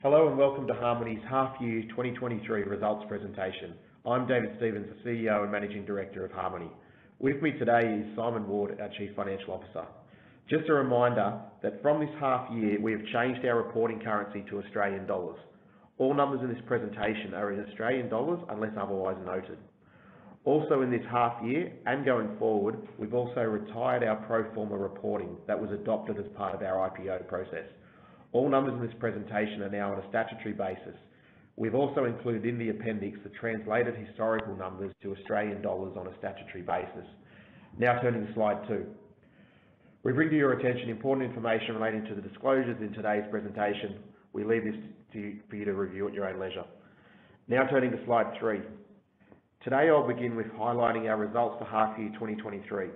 Hello and welcome to Harmoney's half-year 2023 results presentation. I'm David Stevens, the CEO and Managing Director of Harmoney. With me today is Simon Ward, our Chief Financial Officer. Just a reminder that from this half year, we have changed our reporting currency to Australian dollars. All numbers in this presentation are in Australian dollars unless otherwise noted. Also in this half year and going forward, we've also retired our pro forma reporting that was adopted as part of our IPO process. All numbers in this presentation are now on a statutory basis. We've also included in the appendix the translated historical numbers to Australian dollars on a statutory basis. Now turning to slide 2. We bring to your attention important information relating to the disclosures in today's presentation. We leave this for you to review at your own leisure. Now turning to slide 3. Today I'll begin with highlighting our results for half year 2023.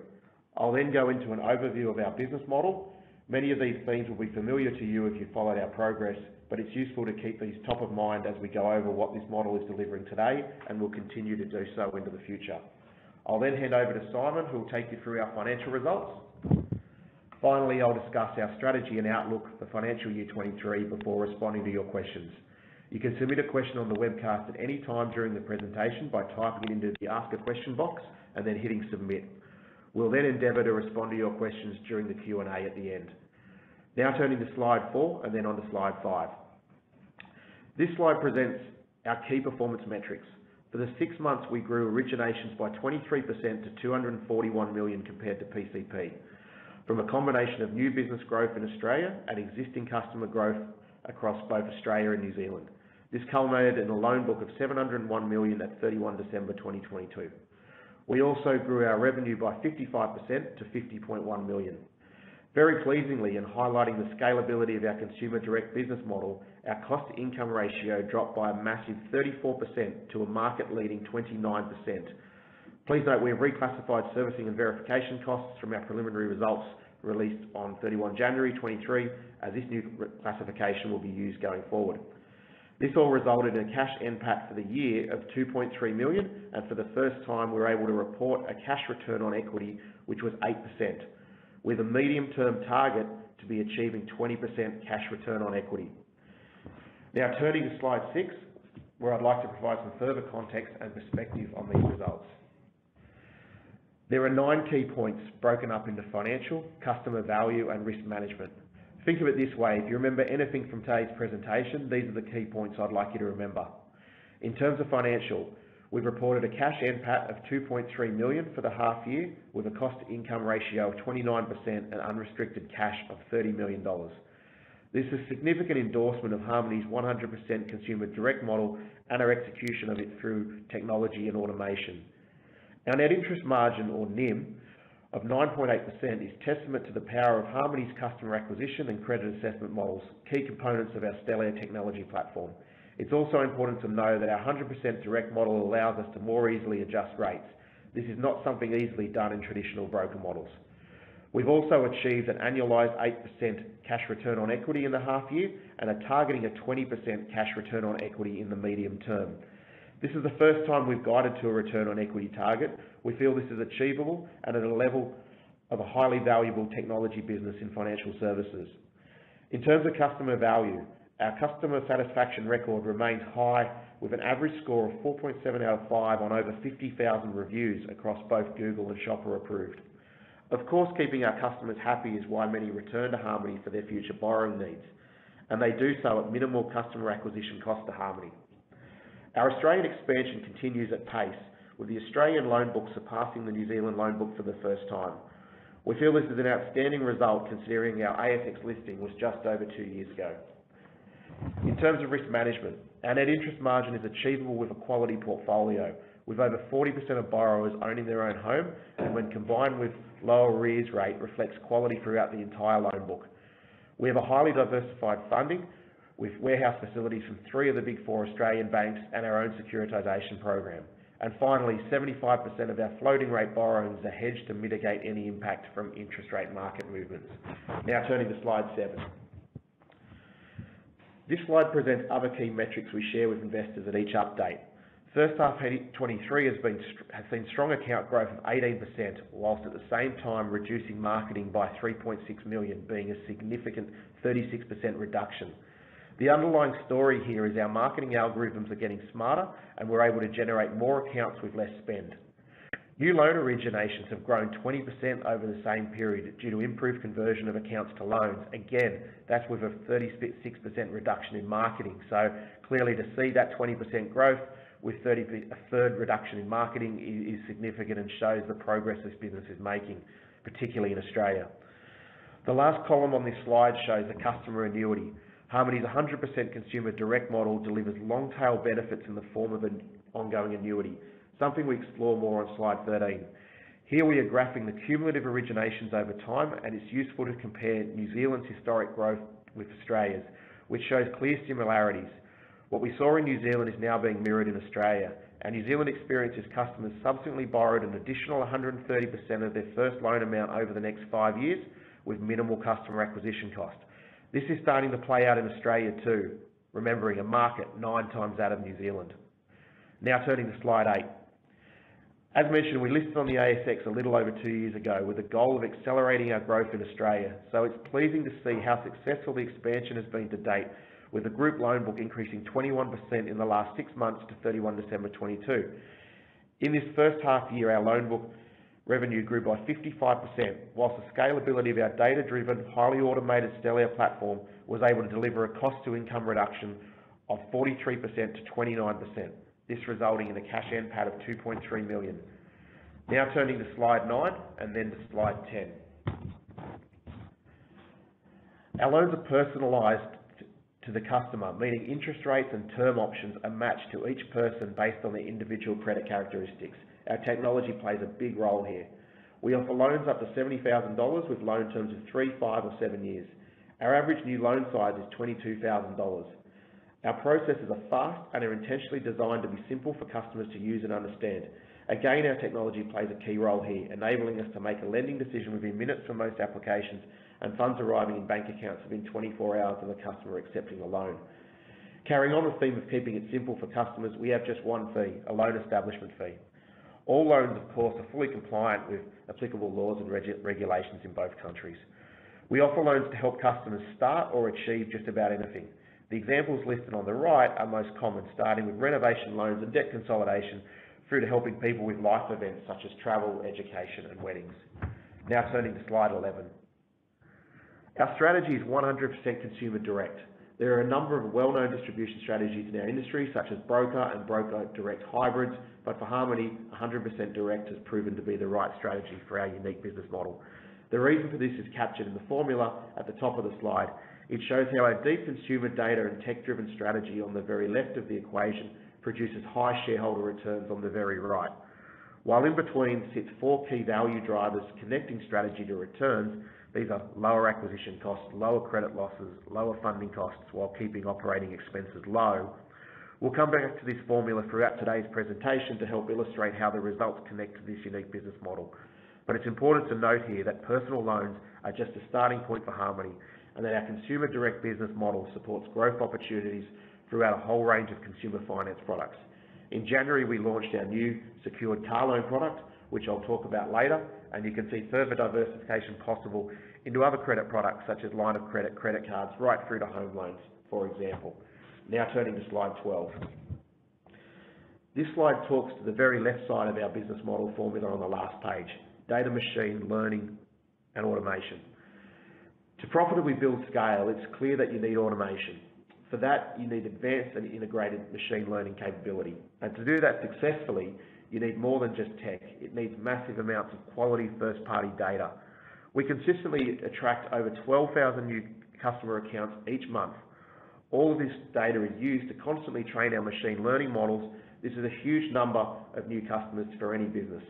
I'll then go into an overview of our business model. Many of these themes will be familiar to you if you've followed our progress, but it's useful to keep these top of mind as we go over what this model is delivering today and will continue to do so into the future. I'll then hand over to Simon, who will take you through our financial results. Finally, I'll discuss our strategy and outlook for financial year 23 before responding to your questions. You can submit a question on the webcast at any time during the presentation by typing it into the Ask a Question box and then hitting Submit. We'll then endeavour to respond to your questions during the Q&A at the end. Now turning to slide 4 and then on to slide 5. This slide presents our key performance metrics. For the 6 months, we grew originations by 23% to 241 million compared to PCP, from a combination of new business growth in Australia and existing customer growth across both Australia and New Zealand. This culminated in a loan book of 701 million at 31 December 2022. We also grew our revenue by 55% to 50.1 million. Very pleasingly, and highlighting the scalability of our consumer direct business model, our cost-to-income ratio dropped by a massive 34% to a market-leading 29%. Please note we have reclassified servicing and verification costs from our preliminary results released on 31 January 23, as this new classification will be used going forward. This all resulted in a cash NPAT for the year of 2.3 million, and for the first time we were able to report a cash return on equity which was 8%, with a medium-term target to be achieving 20% cash return on equity. Now turning to slide 6, where I'd like to provide some further context and perspective on these results. There are 9 key points broken up into financial, customer value and risk management. Think of it this way: if you remember anything from today's presentation, these are the key points I'd like you to remember. In terms of financial, we've reported a cash NPAT of 2.3 million for the half year, with a cost-to-income ratio of 29% and unrestricted cash of $30 million. This is a significant endorsement of Harmoney's 100% consumer direct model and our execution of it through technology and automation. Our net interest margin, or NIM, of 9.8% is testament to the power of Harmoney's customer acquisition and credit assessment models, key components of our Stellare technology platform. It's also important to know that our 100% direct model allows us to more easily adjust rates. This is not something easily done in traditional broker models. We've also achieved an annualised 8% cash return on equity in the half year and are targeting a 20% cash return on equity in the medium term. This is the first time we've guided to a return on equity target. We feel this is achievable and at a level of a highly valuable technology business in financial services. In terms of customer value, our customer satisfaction record remains high, with an average score of 4.7 out of 5 on over 50,000 reviews across both Google and Shopper approved. Of course, keeping our customers happy is why many return to Harmoney for their future borrowing needs, and they do so at minimal customer acquisition cost to Harmoney. Our Australian expansion continues at pace, with the Australian loan book surpassing the New Zealand loan book for the first time. We feel this is an outstanding result considering our ASX listing was just over 2 years ago. In terms of risk management, our net interest margin is achievable with a quality portfolio, with over 40% of borrowers owning their own home, and when combined with lower arrears rate, reflects quality throughout the entire loan book. We have a highly diversified funding, with warehouse facilities from 3 of the big 4 Australian banks and our own securitisation program. And finally, 75% of our floating rate borrowings are hedged to mitigate any impact from interest rate market movements. Now turning to slide 7. This slide presents other key metrics we share with investors at each update. First half 2023 has seen strong account growth of 18%, whilst at the same time reducing marketing by 3.6 million, being a significant 36% reduction. The underlying story here is our marketing algorithms are getting smarter and we're able to generate more accounts with less spend. New loan originations have grown 20% over the same period due to improved conversion of accounts to loans. Again, that's with a 36% reduction in marketing. So clearly to see that 20% growth with a third reduction in marketing is significant and shows the progress this business is making, particularly in Australia. The last column on this slide shows the customer annuity. Harmoney's 100% consumer direct model delivers long tail benefits in the form of an ongoing annuity, something we explore more on slide 13. Here we are graphing the cumulative originations over time, and it's useful to compare New Zealand's historic growth with Australia's, which shows clear similarities. What we saw in New Zealand is now being mirrored in Australia. Our New Zealand experience is customers subsequently borrowed an additional 130% of their first loan amount over the next 5 years with minimal customer acquisition cost. This is starting to play out in Australia too, remembering a market 9 times that of New Zealand. Now turning to slide 8. As mentioned, we listed on the ASX a little over 2 years ago with the goal of accelerating our growth in Australia, so it's pleasing to see how successful the expansion has been to date, with the group loan book increasing 21% in the last 6 months to 31 December 22. In this first half year, our loan book revenue grew by 55%, whilst the scalability of our data-driven, highly automated Stellare platform was able to deliver a cost-to-income reduction of 43% to 29%, this resulting in a cash NPAT of 2.3 million. Now turning to slide 9 and then to slide 10. Our loans are personalised to the customer, meaning interest rates and term options are matched to each person based on their individual credit characteristics. Our technology plays a big role here. We offer loans up to $70,000 with loan terms of 3, 5 or 7 years. Our average new loan size is $22,000. Our processes are fast and are intentionally designed to be simple for customers to use and understand. Again, our technology plays a key role here, enabling us to make a lending decision within minutes for most applications and funds arriving in bank accounts within 24 hours of the customer accepting a loan. Carrying on the theme of keeping it simple for customers, we have just one fee, a loan establishment fee. All loans, of course, are fully compliant with applicable laws and regulations in both countries. We offer loans to help customers start or achieve just about anything. The examples listed on the right are most common, starting with renovation loans and debt consolidation, through to helping people with life events such as travel, education and weddings. Now turning to slide 11. Our strategy is 100% consumer direct. There are a number of well-known distribution strategies in our industry, such as broker and broker direct hybrids, but for Harmoney, 100% direct has proven to be the right strategy for our unique business model. The reason for this is captured in the formula at the top of the slide. It shows how our deep consumer data and tech-driven strategy on the very left of the equation produces high shareholder returns on the very right. While in between sits 4 key value drivers connecting strategy to returns. These are lower acquisition costs, lower credit losses, lower funding costs, while keeping operating expenses low. We'll come back to this formula throughout today's presentation to help illustrate how the results connect to this unique business model. But it's important to note here that personal loans are just a starting point for Harmoney, and that our consumer direct business model supports growth opportunities throughout a whole range of consumer finance products. In January, we launched our new secured car loan product, which I'll talk about later, and you can see further diversification possible into other credit products such as line of credit, credit cards, right through to home loans, for example. Now turning to slide 12. This slide talks to the very left side of our business model formula on the last page: data, machine learning and automation. To profitably build scale, it's clear that you need automation. For that, you need advanced and integrated machine learning capability. And to do that successfully, you need more than just tech. It needs massive amounts of quality first-party data. We consistently attract over 12,000 new customer accounts each month. All of this data is used to constantly train our machine learning models. This is a huge number of new customers for any business.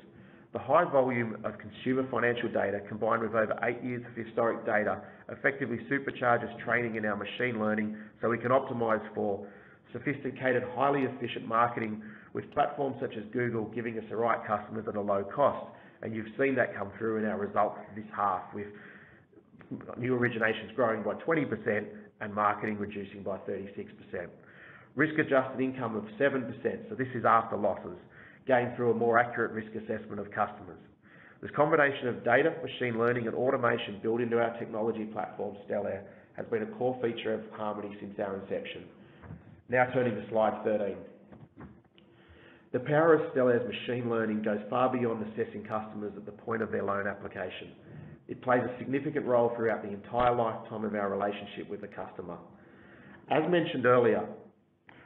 The high volume of consumer financial data, combined with over 8 years of historic data, effectively supercharges training in our machine learning so we can optimize for sophisticated, highly efficient marketing with platforms such as Google giving us the right customers at a low cost. And you've seen that come through in our results this half, with new originations growing by 20% and marketing reducing by 36%. Risk-adjusted income of 7%, so this is after losses, gained through a more accurate risk assessment of customers. This combination of data, machine learning and automation built into our technology platform, Stellare, has been a core feature of Harmoney since our inception. Now turning to slide 13. The power of Stellare's machine learning goes far beyond assessing customers at the point of their loan application. It plays a significant role throughout the entire lifetime of our relationship with the customer. As mentioned earlier,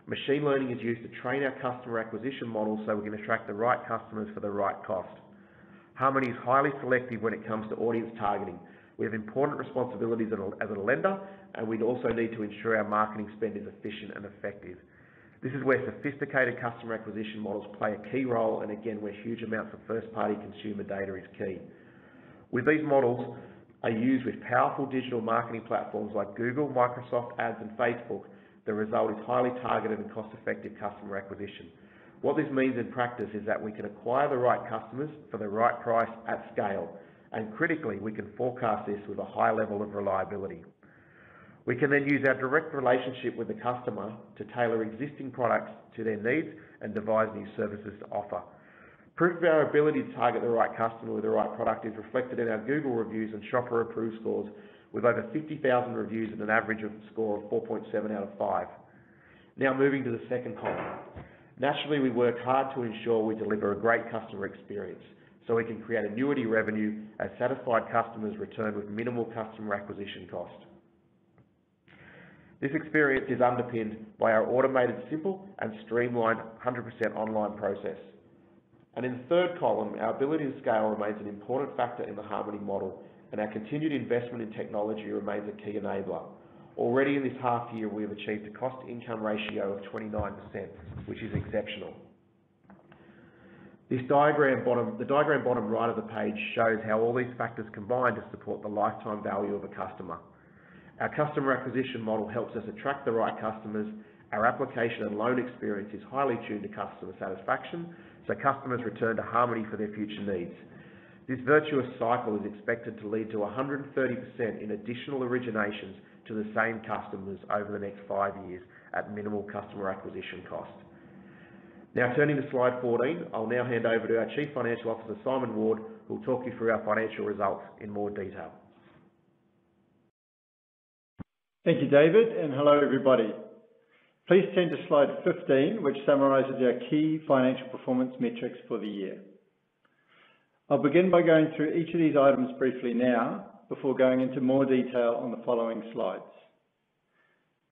machine learning is used to train our customer acquisition model so we can attract the right customers for the right cost. Harmoney is highly selective when it comes to audience targeting. We have important responsibilities as a lender, and we also need to ensure our marketing spend is efficient and effective. This is where sophisticated customer acquisition models play a key role, and again, where huge amounts of first-party consumer data is key. With these models are used with powerful digital marketing platforms like Google, Microsoft Ads, and Facebook, the result is highly targeted and cost-effective customer acquisition. What this means in practice is that we can acquire the right customers for the right price at scale, and critically, we can forecast this with a high level of reliability. We can then use our direct relationship with the customer to tailor existing products to their needs and devise new services to offer. Proof of our ability to target the right customer with the right product is reflected in our Google reviews and shopper approved scores, with over 50,000 reviews and an average score of 4.7 out of 5. Now moving to the second column. Naturally, we work hard to ensure we deliver a great customer experience so we can create annuity revenue as satisfied customers return with minimal customer acquisition cost. This experience is underpinned by our automated, simple and streamlined 100% online process. And in the third column, our ability to scale remains an important factor in the Harmoney model, and our continued investment in technology remains a key enabler. Already in this half year, we have achieved a cost-income ratio of 29%, which is exceptional. The diagram bottom right of the page shows how all these factors combine to support the lifetime value of a customer. Our customer acquisition model helps us attract the right customers. Our application and loan experience is highly tuned to customer satisfaction, so customers return to Harmoney for their future needs. This virtuous cycle is expected to lead to 130% in additional originations to the same customers over the next 5 years at minimal customer acquisition cost. Now turning to slide 14, I'll now hand over to our Chief Financial Officer, Simon Ward, who will talk you through our financial results in more detail. Thank you, David, and hello everybody. Please turn to slide 15, which summarises our key financial performance metrics for the year. I'll begin by going through each of these items briefly now, before going into more detail on the following slides.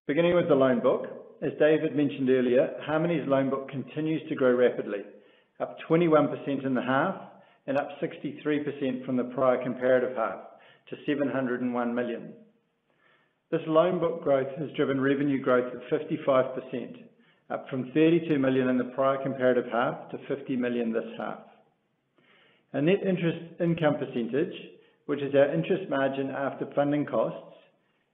Beginning with the loan book, as David mentioned earlier, Harmoney's loan book continues to grow rapidly, up 21% in the half and up 63% from the prior comparative half to 701 million. This loan book growth has driven revenue growth of 55%, up from 32 million in the prior comparative half to 50 million this half. Our net interest income percentage, which is our interest margin after funding costs,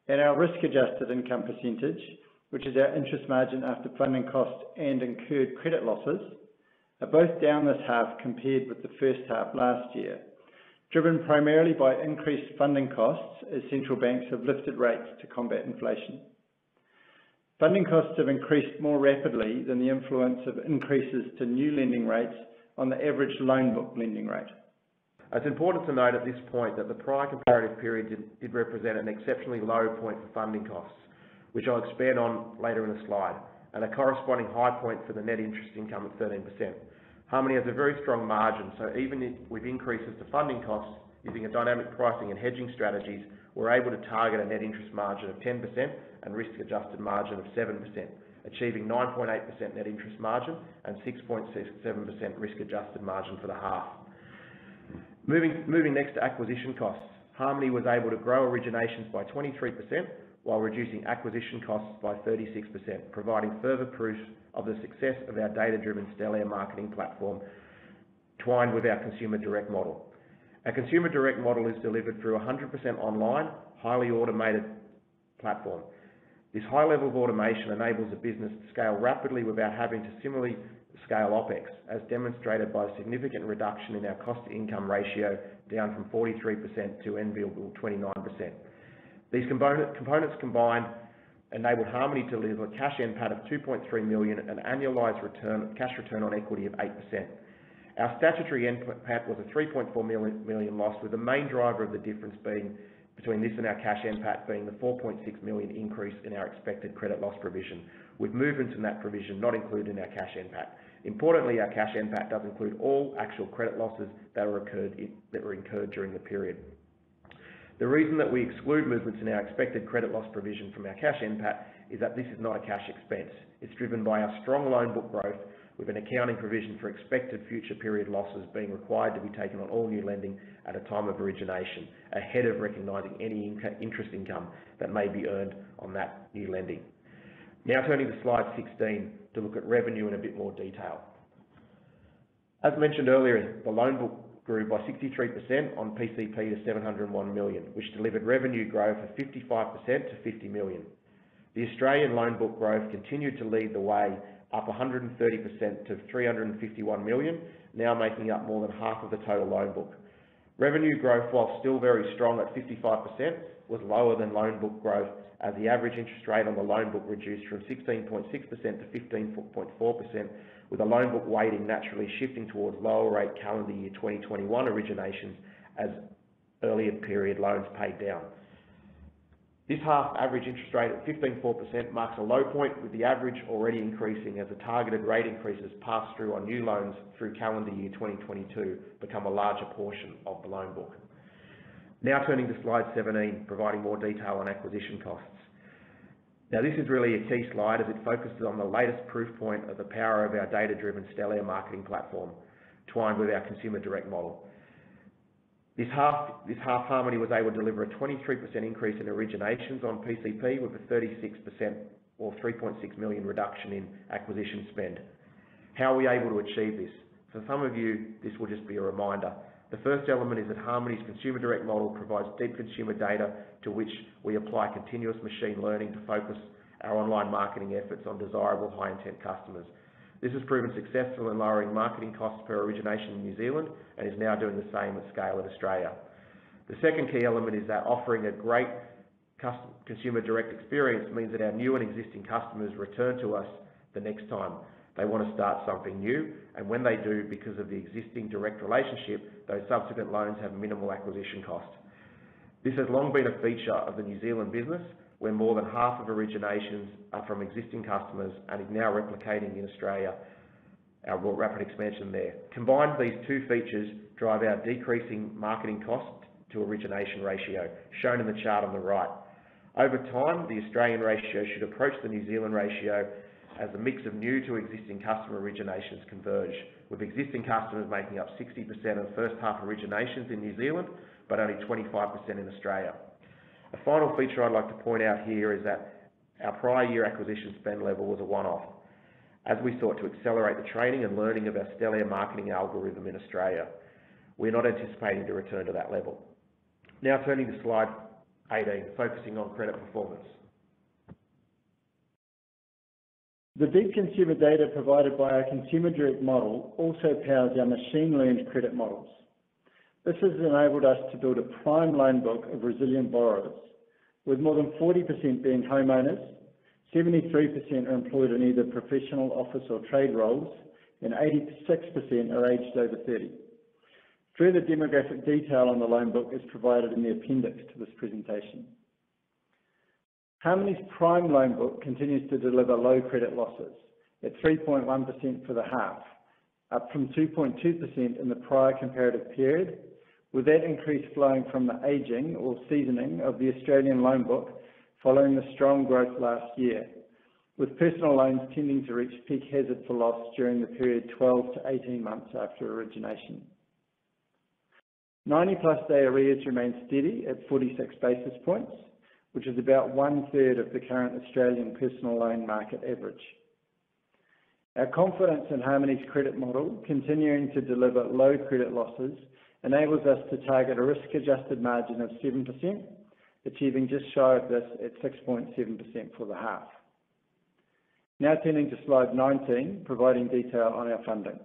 and our risk-adjusted income percentage, which is our interest margin after funding costs and incurred credit losses, are both down this half compared with the first half last year, driven primarily by increased funding costs as central banks have lifted rates to combat inflation. Funding costs have increased more rapidly than the influence of increases to new lending rates on the average loan book lending rate. It's important to note at this point that the prior comparative period did represent an exceptionally low point for funding costs, which I'll expand on later in the slide, and a corresponding high point for the net interest income at 13%. Harmoney has a very strong margin, so even with increases to funding costs, using a dynamic pricing and hedging strategies, we're able to target a net interest margin of 10% and risk-adjusted margin of 7%, achieving 9.8% net interest margin and 6.67% risk-adjusted margin for the half. Moving next to acquisition costs. Harmoney was able to grow originations by 23% while reducing acquisition costs by 36%, providing further proof of the success of our data-driven Stellare marketing platform, twined with our consumer direct model. Our consumer direct model is delivered through a 100% online, highly automated platform. This high level of automation enables a business to scale rapidly without having to similarly scale OPEX, as demonstrated by a significant reduction in our cost-to-income ratio, down from 43% to enviable 29%. These components combined enabled Harmoney to deliver a cash NPAT of 2.3 million and an annualised cash return on equity of 8%. Our statutory NPAT was a 3.4 million loss, with the main driver of the difference being between this and our cash NPAT being the 4.6 million increase in our expected credit loss provision, with movements in that provision not included in our cash NPAT. Importantly, our cash NPAT does include all actual credit losses that were incurred during the period. The reason that we exclude movements in our expected credit loss provision from our cash NPAT is that this is not a cash expense. It's driven by our strong loan book growth, with an accounting provision for expected future period losses being required to be taken on all new lending at a time of origination, ahead of recognising any interest income that may be earned on that new lending. Now turning to slide 16 to look at revenue in a bit more detail. As mentioned earlier, the loan book grew by 63% on PCP to 701 million, which delivered revenue growth of 55% to 50 million. The Australian loan book growth continued to lead the way, up 130% to 351 million, now making up more than half of the total loan book. Revenue growth, while still very strong at 55%, was lower than loan book growth, as the average interest rate on the loan book reduced from 16.6% to 15.4%, with the loan book weighting naturally shifting towards lower rate calendar year 2021 originations as earlier period loans paid down. This half average interest rate at 15.4% marks a low point, with the average already increasing as the targeted rate increases passed through on new loans through calendar year 2022 become a larger portion of the loan book. Now turning to slide 17, providing more detail on acquisition costs. Now this is really a key slide as it focuses on the latest proof point of the power of our data-driven Stellare marketing platform, twined with our consumer direct model. This half, Harmoney was able to deliver a 23% increase in originations on PCP, with a 36% or 3.6 million reduction in acquisition spend. How are we able to achieve this? For some of you, this will just be a reminder. The first element is that Harmoney's consumer direct model provides deep consumer data to which we apply continuous machine learning to focus our online marketing efforts on desirable high intent customers. This has proven successful in lowering marketing costs per origination in New Zealand and is now doing the same at scale in Australia. The second key element is that offering a great consumer direct experience means that our new and existing customers return to us the next time they want to start something new, and when they do, because of the existing direct relationship, those subsequent loans have minimal acquisition costs. This has long been a feature of the New Zealand business, where more than half of originations are from existing customers and is now replicating in Australia, our rapid expansion there. Combined, these two features drive our decreasing marketing cost to origination ratio, shown in the chart on the right. Over time, the Australian ratio should approach the New Zealand ratio as the mix of new to existing customer originations converge, with existing customers making up 60% of first half originations in New Zealand, but only 25% in Australia. A final feature I'd like to point out here is that our prior year acquisition spend level was a one-off, as we sought to accelerate the training and learning of our Stellare marketing algorithm in Australia. We're not anticipating to return to that level. Now turning to slide 18, focusing on credit performance. The deep consumer data provided by our consumer direct model also powers our machine-learned credit models. This has enabled us to build a prime loan book of resilient borrowers, with more than 40% being homeowners, 73% are employed in either professional, office or trade roles, and 86% are aged over 30. Further demographic detail on the loan book is provided in the appendix to this presentation. Harmoney's prime loan book continues to deliver low credit losses at 3.1% for the half, up from 2.2% in the prior comparative period, with that increase flowing from the ageing or seasoning of the Australian loan book following the strong growth last year, with personal loans tending to reach peak hazard for loss during the period 12 to 18 months after origination. 90-plus day arrears remain steady at 46 basis points, which is about 1/3 of the current Australian personal loan market average. Our confidence in Harmoney's credit model continuing to deliver low credit losses enables us to target a risk-adjusted margin of 7%, achieving just shy of this at 6.7% for the half. Now turning to slide 19, providing detail on our funding.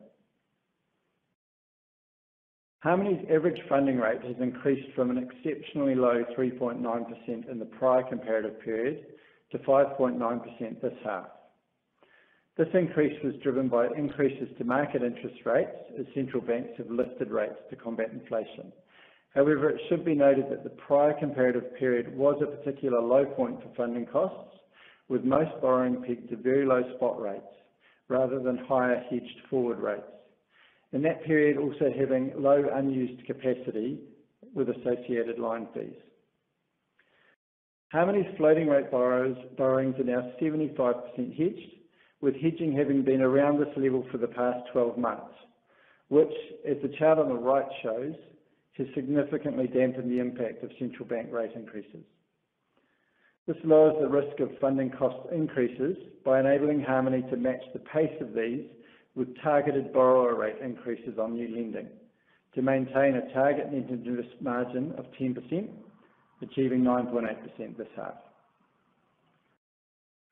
Harmoney's average funding rate has increased from an exceptionally low 3.9% in the prior comparative period to 5.9% this half. This increase was driven by increases to market interest rates as central banks have lifted rates to combat inflation, However, it should be noted that the prior comparative period was a particular low point for funding costs, with most borrowing pegged to very low spot rates, rather than higher hedged forward rates. In that period, also having low unused capacity with associated line fees. Harmoney's floating rate borrowings are now 75% hedged, with hedging having been around this level for the past 12 months, which, as the chart on the right shows, has significantly dampened the impact of central bank rate increases. This lowers the risk of funding cost increases by enabling Harmoney to match the pace of these with targeted borrower rate increases on new lending to maintain a target net interest margin of 10%, achieving 9.8% this half.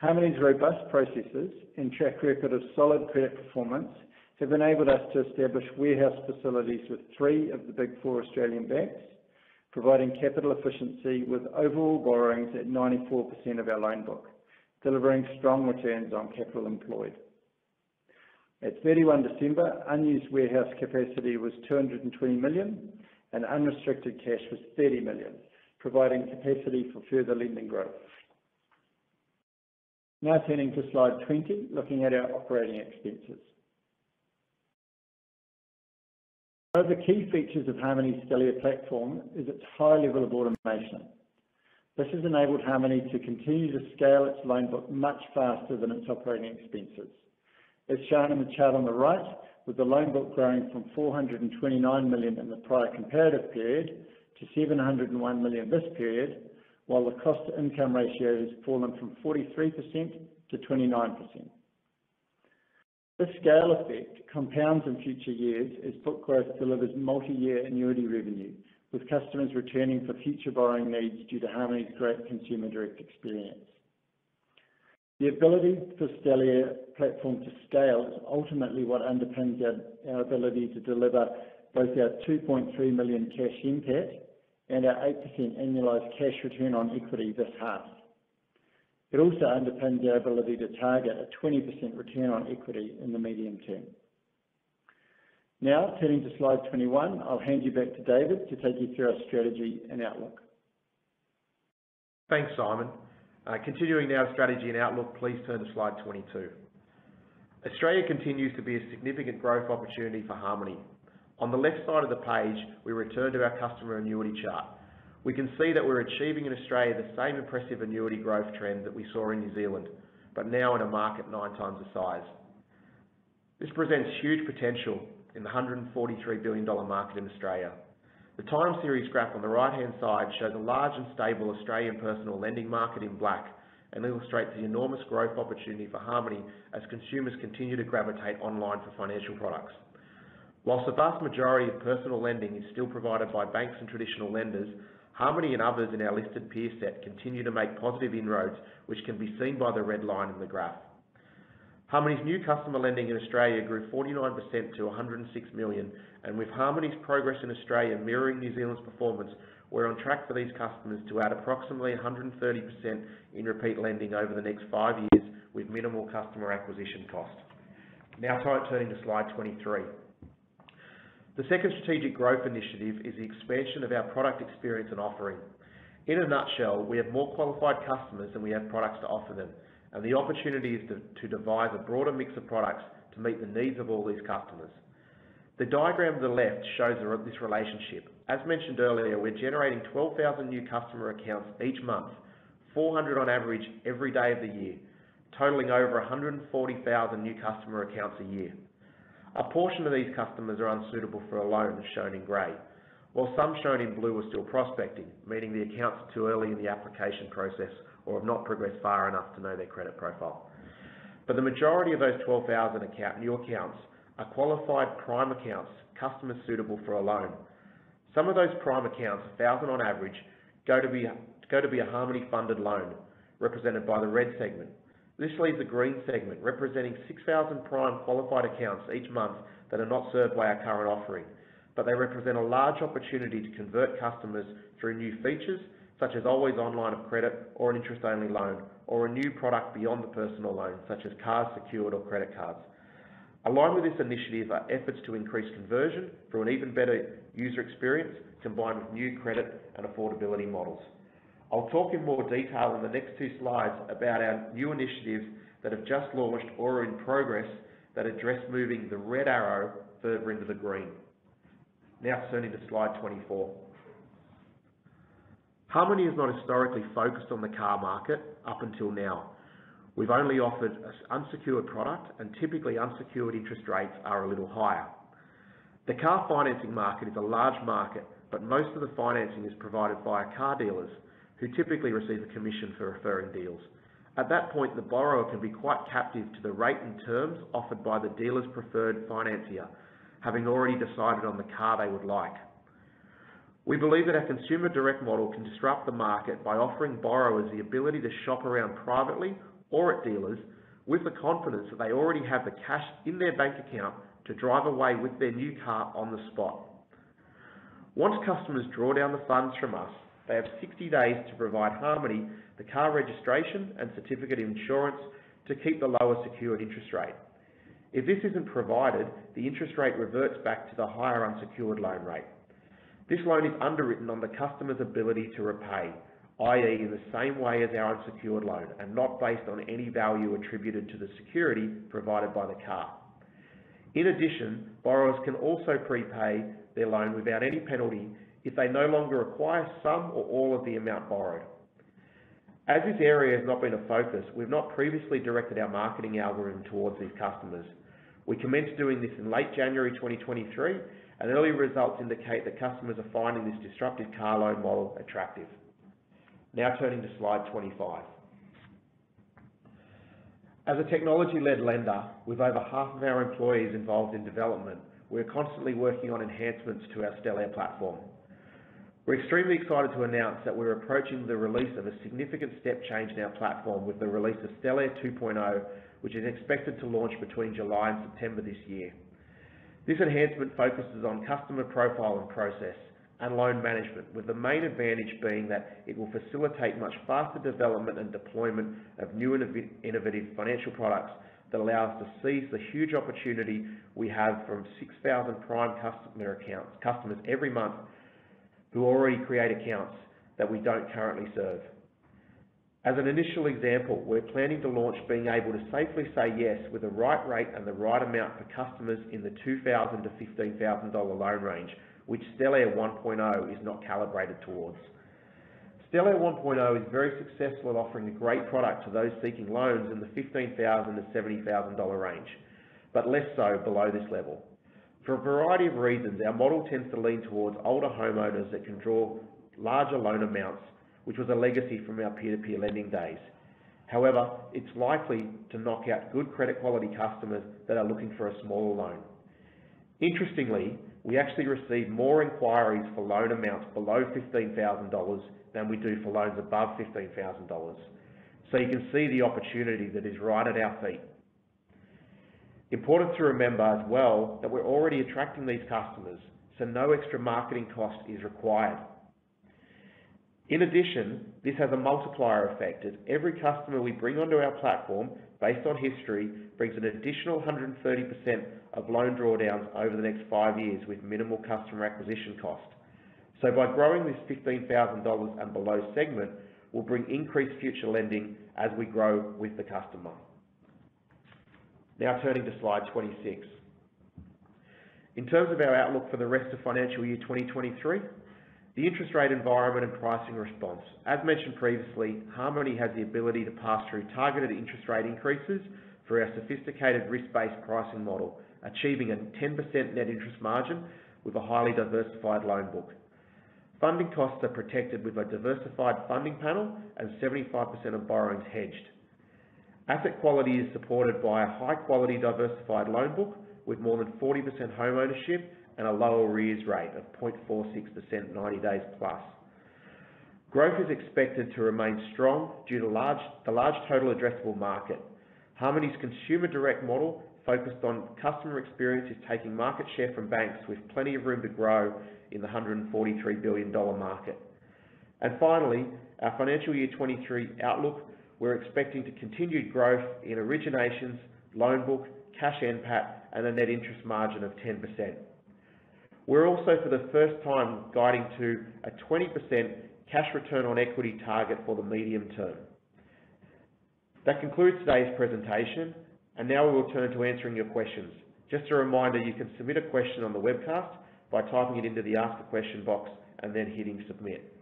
Harmoney's robust processes and track record of solid credit performance have enabled us to establish warehouse facilities with 3 of the Big 4 Australian banks, providing capital efficiency with overall borrowings at 94% of our loan book, delivering strong returns on capital employed. At 31 December, unused warehouse capacity was 220 million and unrestricted cash was 30 million, providing capacity for further lending growth. Now turning to slide 20, looking at our operating expenses. One of the key features of Harmoney's Stellare platform is its high level of automation. This has enabled Harmoney to continue to scale its loan book much faster than its operating expenses. As shown in the chart on the right, with the loan book growing from 429 million in the prior comparative period to 701 million this period, while the cost-to-income ratio has fallen from 43% to 29%. This scale effect compounds in future years as book growth delivers multi-year annuity revenue, with customers returning for future borrowing needs due to Harmoney's great consumer direct experience. The ability for Stellare platform to scale is ultimately what underpins our ability to deliver both our 2.3 million cash NPAT and our 8% annualised cash return on equity this half. It also underpins our ability to target a 20% return on equity in the medium term. Now, turning to slide 21, I'll hand you back to David to take you through our strategy and outlook. Thanks, Simon. Continuing now strategy and outlook, please turn to slide 22. Australia continues to be a significant growth opportunity for Harmoney. On the left side of the page, we return to our customer annuity chart. We can see that we're achieving in Australia the same impressive annuity growth trend that we saw in New Zealand, but now in a market 9 times the size. This presents huge potential in the $143 billion market in Australia. The time series graph on the right-hand side shows a large and stable Australian personal lending market in black and illustrates the enormous growth opportunity for Harmoney as consumers continue to gravitate online for financial products. Whilst the vast majority of personal lending is still provided by banks and traditional lenders, Harmoney and others in our listed peer set continue to make positive inroads, which can be seen by the red line in the graph. Harmoney's new customer lending in Australia grew 49% to 106 million, and with Harmoney's progress in Australia mirroring New Zealand's performance, we're on track for these customers to add approximately 130% in repeat lending over the next 5 years with minimal customer acquisition cost. Now turning to slide 23. The second strategic growth initiative is the expansion of our product experience and offering. In a nutshell, we have more qualified customers than we have products to offer them, and the opportunity is to devise a broader mix of products to meet the needs of all these customers. The diagram to the left shows this relationship. As mentioned earlier, we're generating 12,000 new customer accounts each month, 400 on average every day of the year, totaling over 140,000 new customer accounts a year. A portion of these customers are unsuitable for a loan, as shown in grey, while some shown in blue are still prospecting, meaning the accounts are too early in the application process or have not progressed far enough to know their credit profile. But the majority of those 12,000 new accounts are qualified prime accounts, customers suitable for a loan. Some of those prime accounts, 1,000 on average, go to be a Harmoney funded loan, represented by the red segment. This leaves the green segment, representing 6,000 prime qualified accounts each month that are not served by our current offering, but they represent a large opportunity to convert customers through new features, such as always on line of credit or an interest-only loan, or a new product beyond the personal loan, such as cars secured or credit cards. Aligned with this initiative are efforts to increase conversion through an even better user experience combined with new credit and affordability models. I'll talk in more detail in the next two slides about our new initiatives that have just launched or are in progress that address moving the red arrow further into the green. Now turning to slide 24. Harmoney has not historically focused on the car market up until now. We've only offered an unsecured product, and typically unsecured interest rates are a little higher. The car financing market is a large market, but most of the financing is provided via car dealers, who typically receive a commission for referring deals. At that point, the borrower can be quite captive to the rate and terms offered by the dealer's preferred financier, having already decided on the car they would like. We believe that our consumer direct model can disrupt the market by offering borrowers the ability to shop around privately or at dealers with the confidence that they already have the cash in their bank account to drive away with their new car on the spot. Once customers draw down the funds from us, they have 60 days to provide Harmoney the car registration and certificate of insurance to keep the lower secured interest rate. If this isn't provided, the interest rate reverts back to the higher unsecured loan rate. This loan is underwritten on the customer's ability to repay, i.e. in the same way as our unsecured loan, and not based on any value attributed to the security provided by the car. In addition, borrowers can also prepay their loan without any penalty if they no longer require some or all of the amount borrowed. As this area has not been a focus, we've not previously directed our marketing algorithm towards these customers. We commenced doing this in late January 2023, and early results indicate that customers are finding this disruptive car loan model attractive. Now turning to slide 25. As a technology-led lender, with over half of our employees involved in development, we're constantly working on enhancements to our Stellare platform. We're extremely excited to announce that we're approaching the release of a significant step change in our platform with the release of Stellare 2.0, which is expected to launch between July and September this year. This enhancement focuses on customer profile and process and loan management, with the main advantage being that it will facilitate much faster development and deployment of new innovative financial products that allow us to seize the huge opportunity we have from 6,000 prime customers every month who already create accounts that we don't currently serve. As an initial example, we're planning to launch being able to safely say yes with the right rate and the right amount for customers in the $2,000 to $15,000 loan range, which Stellare 1.0 is not calibrated towards. Stellare 1.0 is very successful at offering a great product to those seeking loans in the $15,000 to $70,000 range, but less so below this level. For a variety of reasons, our model tends to lean towards older homeowners that can draw larger loan amounts, which was a legacy from our peer-to-peer lending days. However, it's likely to knock out good credit quality customers that are looking for a smaller loan. Interestingly, we actually receive more inquiries for loan amounts below $15,000 than we do for loans above $15,000. So you can see the opportunity that is right at our feet. Important to remember as well that we're already attracting these customers, so no extra marketing cost is required. In addition, this has a multiplier effect, as every customer we bring onto our platform, based on history, brings an additional 130% of loan drawdowns over the next 5 years with minimal customer acquisition cost. So by growing this $15,000 and below segment, we'll bring increased future lending as we grow with the customer. Now turning to slide 26. In terms of our outlook for the rest of financial year 2023, the interest rate environment and pricing response. As mentioned previously, Harmoney has the ability to pass through targeted interest rate increases for our sophisticated risk-based pricing model, achieving a 10% net interest margin with a highly diversified loan book. Funding costs are protected with a diversified funding panel and 75% of borrowings hedged. Asset quality is supported by a high-quality diversified loan book with more than 40% home ownership and a low arrears rate of 0.46% 90 days plus. Growth is expected to remain strong due to the large total addressable market. Harmoney's consumer direct model focused on customer experience is taking market share from banks with plenty of room to grow in the $143 billion market. And finally, our financial year 23 outlook, we're expecting to continued growth in originations, loan book, cash NPAT, and a net interest margin of 10%. We're also, for the first time, guiding to a 20% cash return on equity target for the medium term. That concludes today's presentation, and now we will turn to answering your questions. Just a reminder, you can submit a question on the webcast by typing it into the Ask a Question box and then hitting Submit.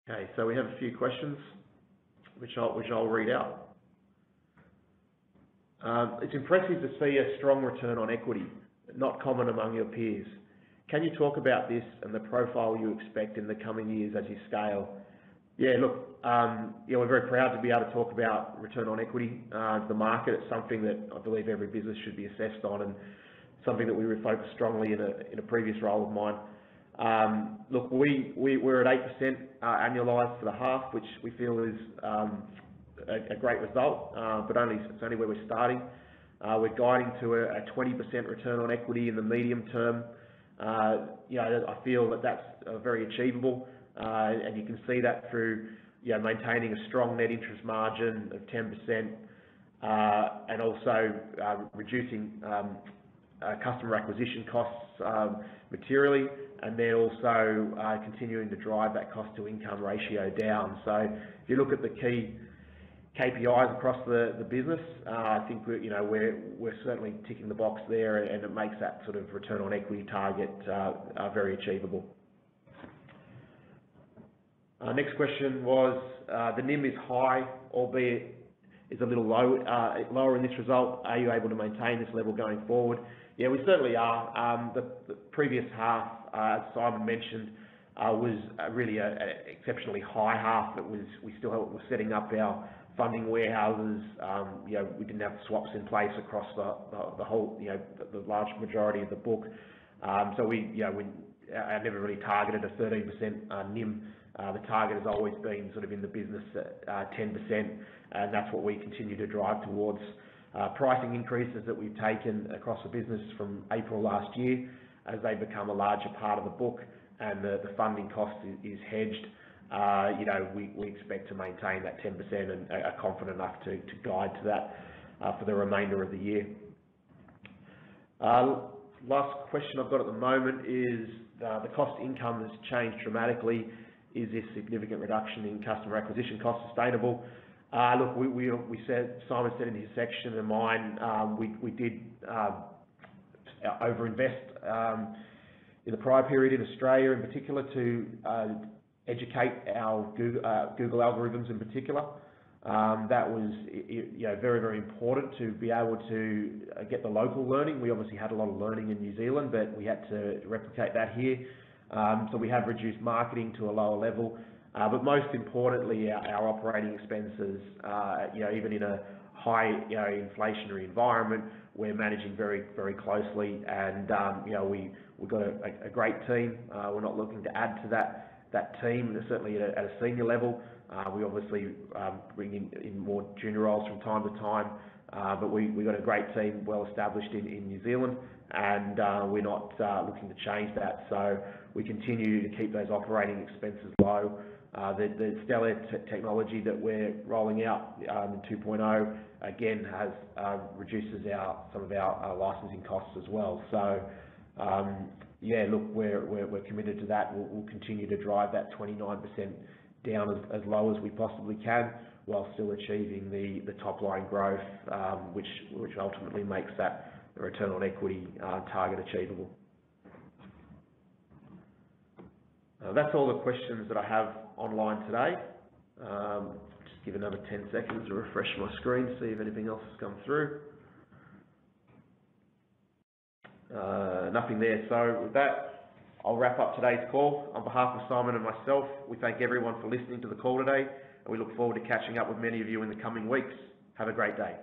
Okay, so we have a few questions which I'll read out. It's impressive to see a strong return on equity, not common among your peers. Can you talk about this and the profile you expect in the coming years as you scale? Yeah, look, we're very proud to be able to talk about return on equity to the market. It's something that I believe every business should be assessed on, and something that we refocused strongly in a previous role of mine. Look, we're at 8% annualised for the half, which we feel is a great result, but it's only where we're starting. We're guiding to a 20% return on equity in the medium term. I feel that that's very achievable, and you can see that through maintaining a strong net interest margin of 10%, and also reducing customer acquisition costs materially, and then also continuing to drive that cost to income ratio down. So if you look at the key KPIs across the business, I think we're certainly ticking the box there, and it makes that sort of return on equity target very achievable. Next question was, the NIM is high, albeit is a little lower in this result. Are you able to maintain this level going forward? Yeah, we certainly are. The previous half, as Simon mentioned, was really an exceptionally high half. We still were setting up our funding warehouses. We didn't have swaps in place across the whole, the large majority of the book. I never really targeted a 13% NIM. The target has always been sort of in the business at 10%, and that's what we continue to drive towards. Pricing increases that we've taken across the business from April last year, as they become a larger part of the book and the funding cost is hedged, we expect to maintain that 10% and are confident enough to guide to that for the remainder of the year. Last question I've got at the moment is the cost income has changed dramatically. Is this significant reduction in customer acquisition costs sustainable? Look, Simon said in his section, and mine, we did overinvest in the prior period in Australia, in particular, to educate our Google algorithms in particular. That was very, very important to be able to get the local learning. We obviously had a lot of learning in New Zealand, but we had to replicate that here. So we have reduced marketing to a lower level. But most importantly, our operating expenses, even in a high inflationary environment, we're managing very, very closely, and we've got a great team. We're not looking to add to that team, certainly at a senior level. We obviously bring in more junior roles from time to time, but we've got a great team well established in New Zealand, and we're not looking to change that. So we continue to keep those operating expenses low. The Stellar technology that we're rolling out in 2.0 again reduces some of our licensing costs as well. So look, we're committed to that. We'll continue to drive that 29% down as low as we possibly can, while still achieving the top line growth, which ultimately makes that return on equity target achievable. That's all the questions that I have online today. Just give another 10 seconds to refresh my screen to see if anything else has come through. Nothing there. So with that, I'll wrap up today's call. On behalf of Simon and myself, we thank everyone for listening to the call today, and we look forward to catching up with many of you in the coming weeks. Have a great day.